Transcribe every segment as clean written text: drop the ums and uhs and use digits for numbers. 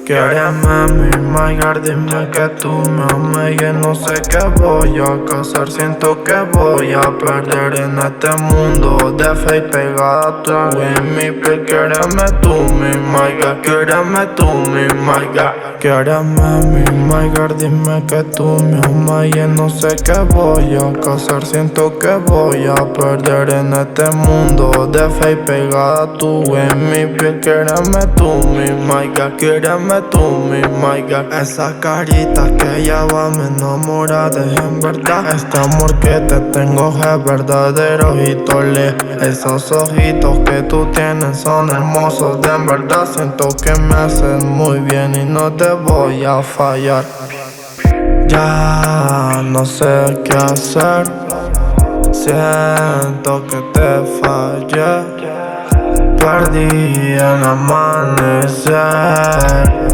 Quiereme, mi God, dime que tú me amas y no sé qué voy a causar. Siento que voy a perder en este mundo de fe y pegada tú en mi piel. Quiereme tú, mi God, quiereme tú, mi God. Quiereme, mi God, dime que tú me amas y no sé qué voy a causar. Siento que voy a perder en este mundo de fe y pegada tú en mi piel. Quiereme tú, mi God, quiereme tú, mi God. Esa carita que lleva me enamora de en verdad. Este amor que te tengo es verdadero y tole. Esos ojitos que tú tienes son hermosos de en verdad. Siento que me hacen muy bien y no te voy a fallar. Ya no sé qué hacer. Siento que te fallé. Perdí el amanecer.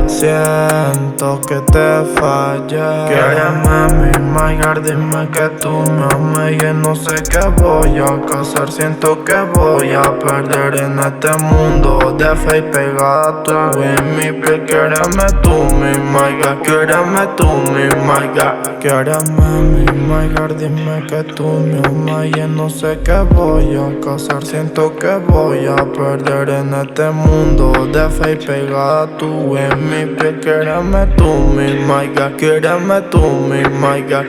Siento que te fallé. Quiereme, mi God, dime que tú me amas y no sé qué voy a causar. Siento que voy a perder en este mundo de fe y pegada tú en mi piel. Quiereme tú, mi God, quiereme tú, mi God. Quiereme, mi God, dime que tú me amas y no sé qué voy a causar. Siento que voy a perder en este mundo de fe y pegada tú en mi piel. Quiereme tú, mi God, quiereme tú, mi God.